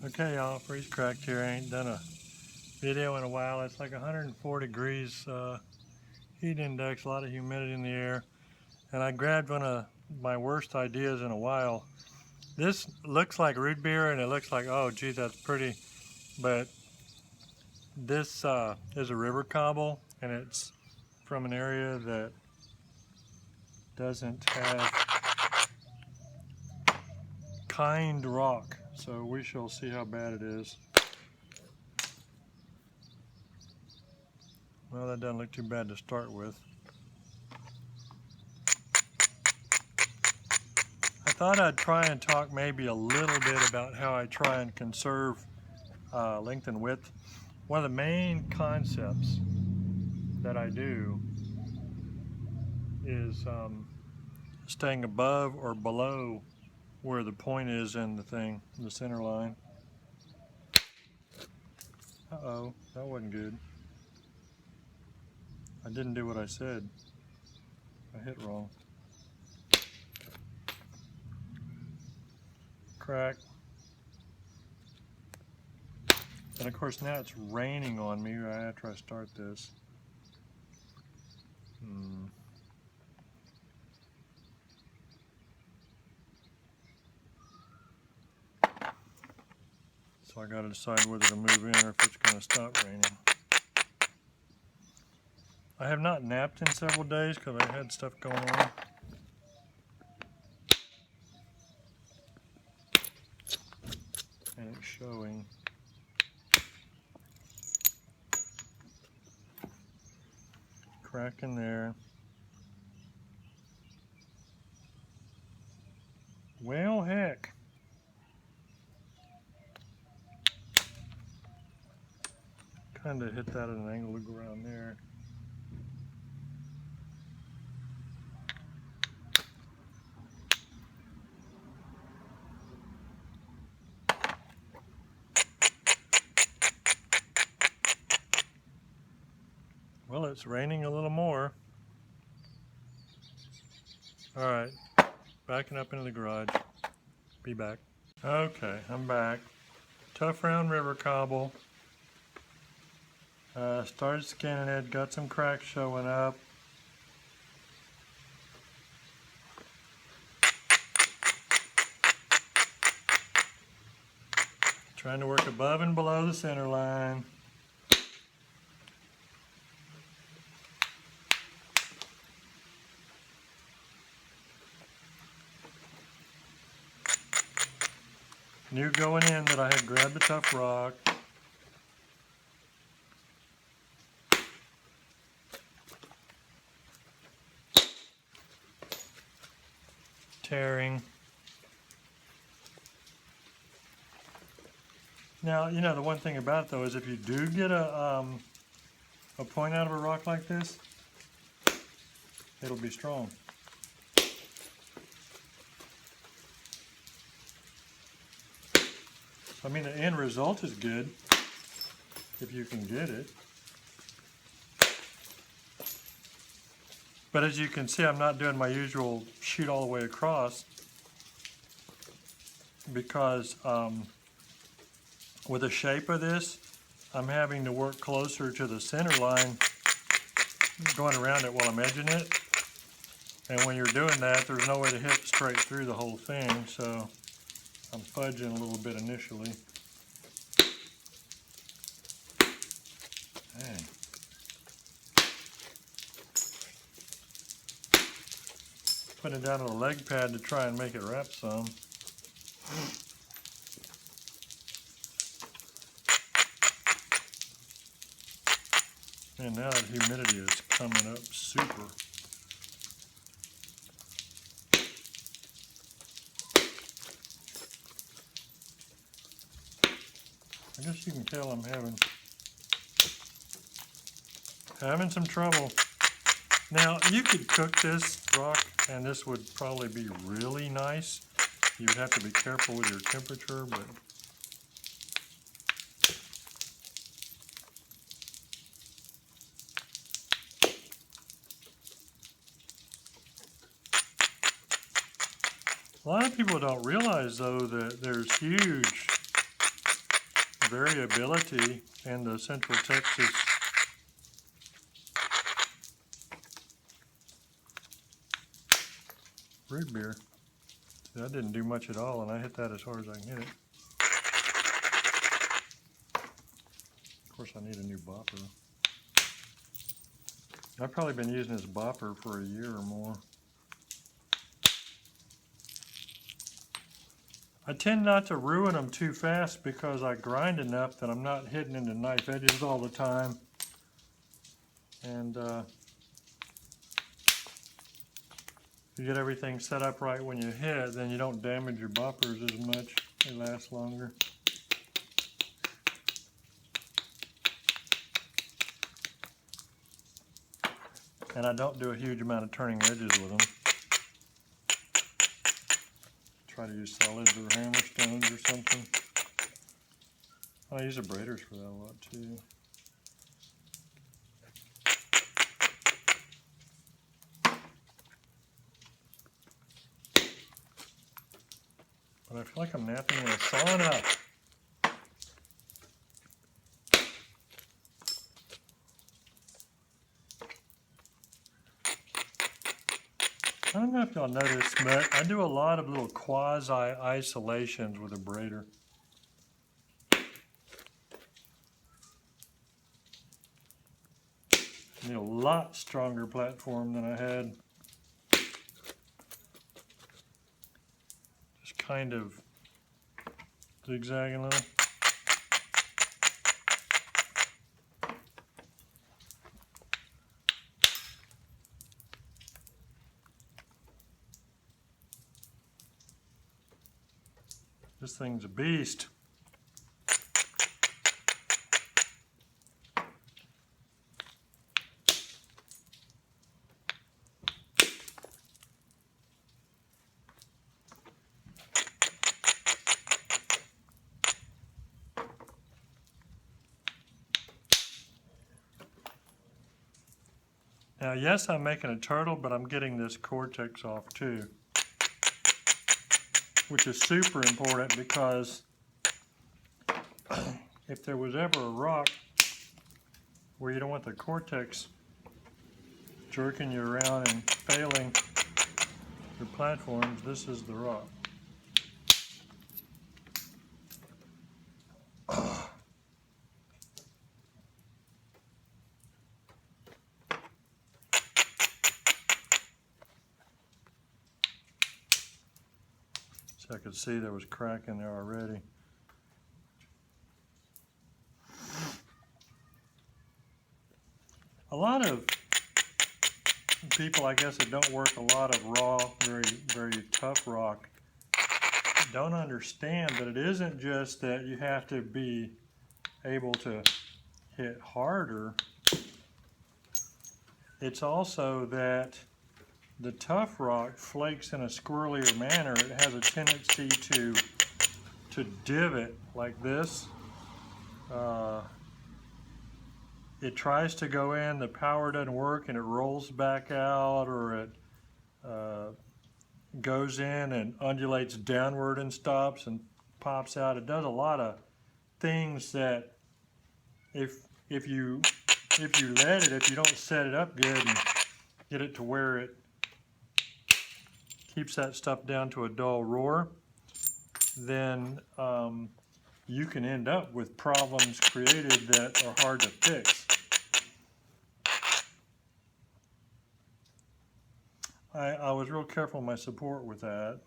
Okay, y'all, freeze cracked here. I ain't done a video in a while. It's like 104 degrees heat index, a lot of humidity in the air. And I grabbed one of my worst ideas in a while. This looks like root beer and it looks like, oh gee, that's pretty. But this is a river cobble and it's from an area that doesn't have kind rock. So we shall see how bad it is. Well, that doesn't look too bad to start with. I thought I'd try and talk maybe a little bit about how I try and conserve length and width. One of the main concepts that I do is staying above or below where the point is in the thing, the center line. Uh-oh, that wasn't good. I didn't do what I said. I hit wrong. Crack. And of course now it's raining on me right after I start this. So I gotta decide whether to move in or if it's gonna stop raining. I have not napped in several days because I had stuff going on. And it's showing. Crack in there. Well, heck. Kind of hit that at an angle to go around there. Well, it's raining a little more. All right, backing up into the garage. Be back. Okay, I'm back. Tough round river cobble. Started scanning it, got some cracks showing up. Trying to work above and below the center line. Knew going in that I had grabbed a tough rock. Tearing. Now, you know, the one thing about it though is if you do get a point out of a rock like this, it'll be strong. I mean, the end result is good if you can get it. But as you can see, I'm not doing my usual shoot all the way across because with the shape of this, I'm having to work closer to the center line going around it while I'm edging it. And when you're doing that, there's no way to hit straight through the whole thing, so I'm fudging a little bit initially. Dang. Putting it down on the leg pad to try and make it wrap some. And now that humidity is coming up super. I guess you can tell I'm having some trouble. Now you could cook this rock and this would probably be really nice. You would have to be careful with your temperature, but a lot of people don't realize though that there's huge variability in the Central Texas root beer. See, I didn't do much at all, and I hit that as hard as I can hit it. Of course, I need a new bopper. I've probably been using this bopper for a year or more. I tend not to ruin them too fast because I grind enough that I'm not hitting into knife edges all the time. And if you get everything set up right when you hit, then you don't damage your boppers as much. They last longer. And I don't do a huge amount of turning edges with them. Try to use solids or hammer stones or something. I use abraders for that a lot too. But I feel like I'm napping in a sauna. I don't know if y'all noticed, but I do a lot of little quasi-isolations with a brader. I need a lot stronger platform than I had. Just kind of zigzagging a little. This thing's a beast. Now, yes, I'm making a turtle, but I'm getting this cortex off too, which is super important because if there was ever a rock where you don't want the cortex jerking you around and failing your platforms, this is the rock. So I could see there was crack in there already. A lot of people, I guess, that don't work a lot of raw, very tough rock don't understand that it isn't just that you have to be able to hit harder. It's also that the tough rock flakes in a squirrelier manner. It has a tendency to divot like this. It tries to go in, the power doesn't work, and it rolls back out, or it goes in and undulates downward and stops and pops out. It does a lot of things that if you let it, if you don't set it up good and get it to where it keeps that stuff down to a dull roar, then you can end up with problems created that are hard to fix. I was real careful in my support with that.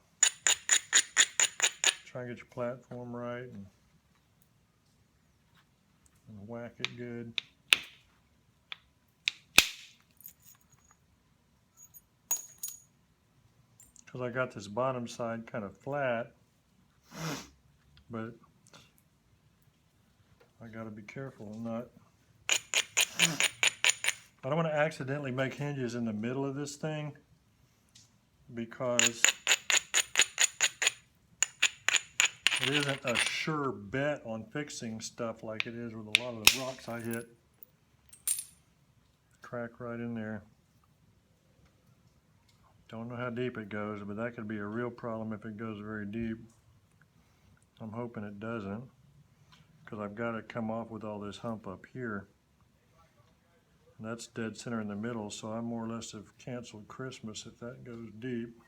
Try and get your platform right and whack it good. Because I got this bottom side kind of flat, but I got to be careful and not. I don't want to accidentally make hinges in the middle of this thing, because it isn't a sure bet on fixing stuff like it is with a lot of the rocks I hit. Crack right in there. Don't know how deep it goes, but that could be a real problem if it goes very deep. I'm hoping it doesn't. because I've got to come off with all this hump up here. And that's dead center in the middle, so I more or less have canceled Christmas if that goes deep.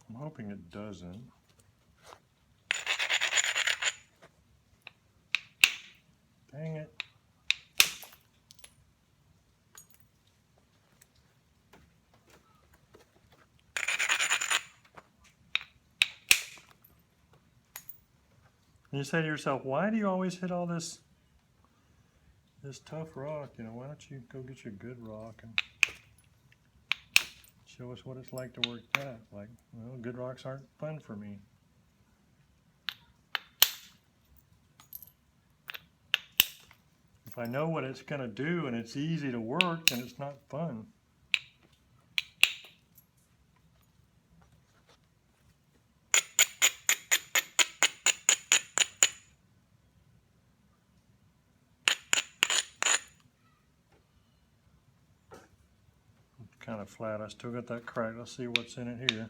I'm hoping it doesn't. Dang it. And you say to yourself, why do you always hit all this tough rock? You know, why don't you go get you a good rock and show us what it's like to work that? Like, well, good rocks aren't fun for me. If I know what it's going to do and it's easy to work, then it's not fun. It's kind of flat. I still got that crack. Let's see what's in it here.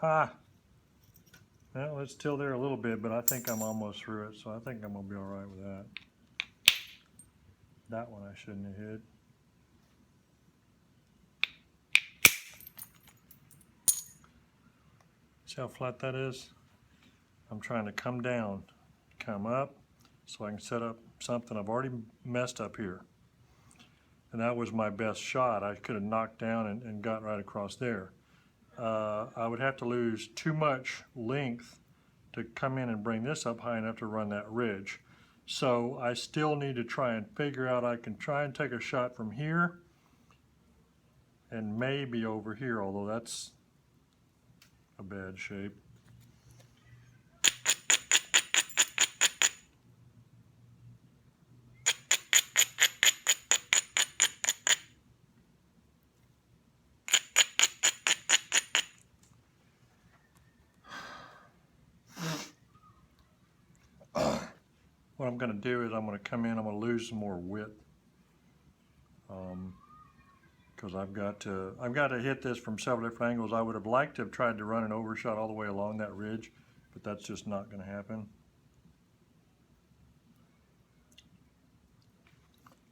Ha! Well, it's still there a little bit, but I think I'm almost through it, so I think I'm going to be all right with that. That one I shouldn't have hit. See how flat that is? I'm trying to come down, come up, so I can set up something I've already messed up here. And that was my best shot. I could have knocked down and got right across there. I would have to lose too much length to come in and bring this up high enough to run that ridge. So I still need to try and figure out, I can try and take a shot from here and maybe over here, although that's a bad shape. What I'm going to do is I'm going to come in, I'm going to lose some more width. Because I've got to hit this from several different angles. I would have liked to have tried to run an overshot all the way along that ridge, but that's just not going to happen.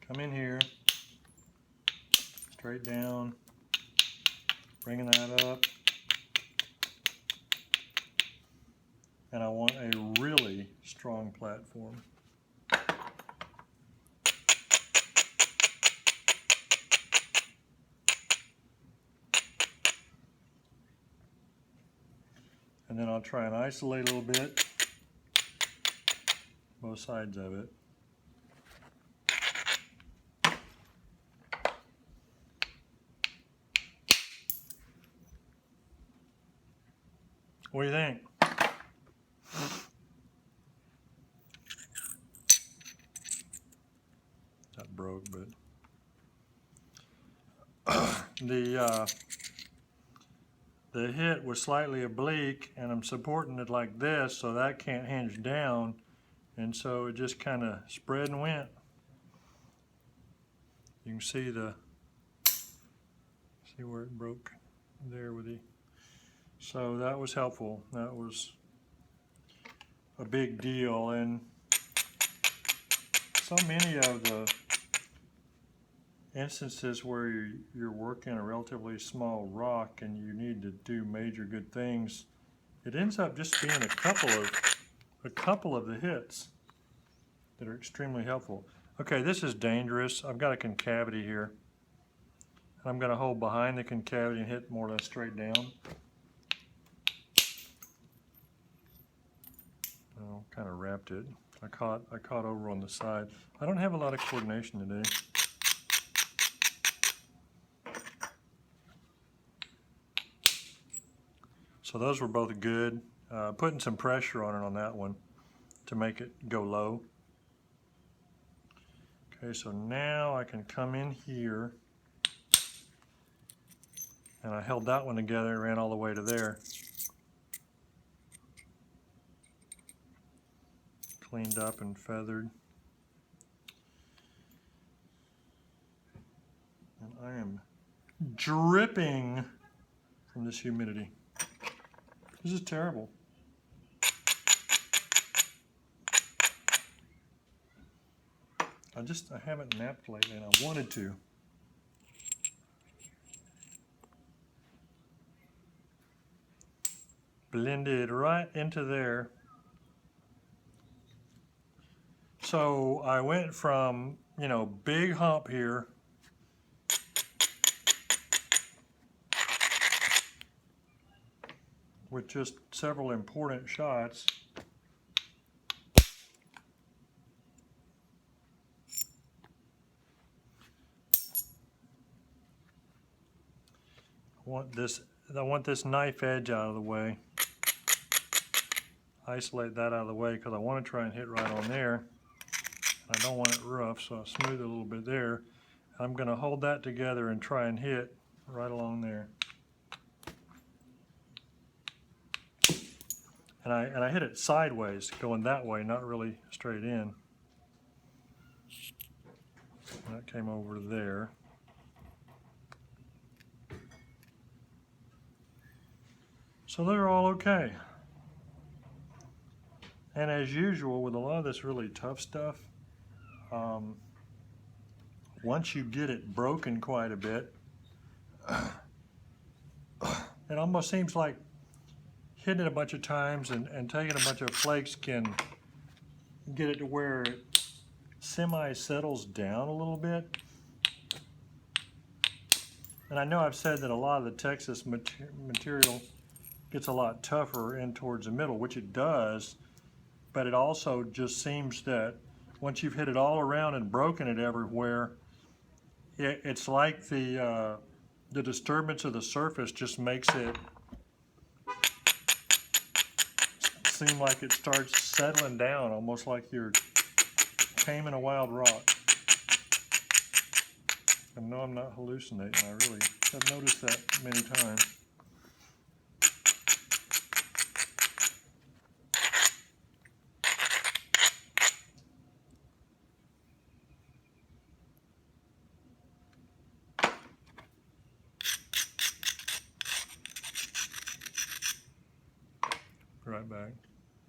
Come in here, straight down, bringing that up. And I want a really strong platform. And then I'll try and isolate a little bit, both sides of it. What do you think? That broke, but the hit was slightly oblique, and I'm supporting it like this, so that can't hinge down, and so it just kind of spread and went. You can see where it broke there with the. So that was helpful. That was a big deal, and so many of the instances where you're working a relatively small rock and you need to do major good things, it ends up just being a couple of the hits that are extremely helpful. Okay, this is dangerous. I've got a concavity here. I'm going to hold behind the concavity and hit more or less straight down. Oh, kind of wrapped it. I caught over on the side. I don't have a lot of coordination today. So those were both good. Putting some pressure on it on that one to make it go low. Okay, so now I can come in here, and I held that one together and ran all the way to there. Cleaned up and feathered. I am dripping from this humidity. This is terrible. I haven't napped lately and I wanted to. Blended right into there. So I went from, you know, big hump here with just several important shots. I want this knife edge out of the way. Isolate that out of the way because I want to try and hit right on there. I don't want it rough, so I'll smooth it a little bit there. I'm going to hold that together and try and hit right along there. And I hit it sideways, going that way, not really straight in. That came over there. So they're all okay. And as usual, with a lot of this really tough stuff, once you get it broken quite a bit, it almost seems like hitting it a bunch of times and taking a bunch of flakes can get it to where it semi-settles down a little bit. And I know I've said that a lot of the Texas material gets a lot tougher in towards the middle, which it does, but it also just seems that once you've hit it all around and broken it everywhere, it's like the disturbance of the surface just makes it seem like it starts settling down, almost like you're taming a wild rock. I know I'm not hallucinating, I really have noticed that many times. Right back.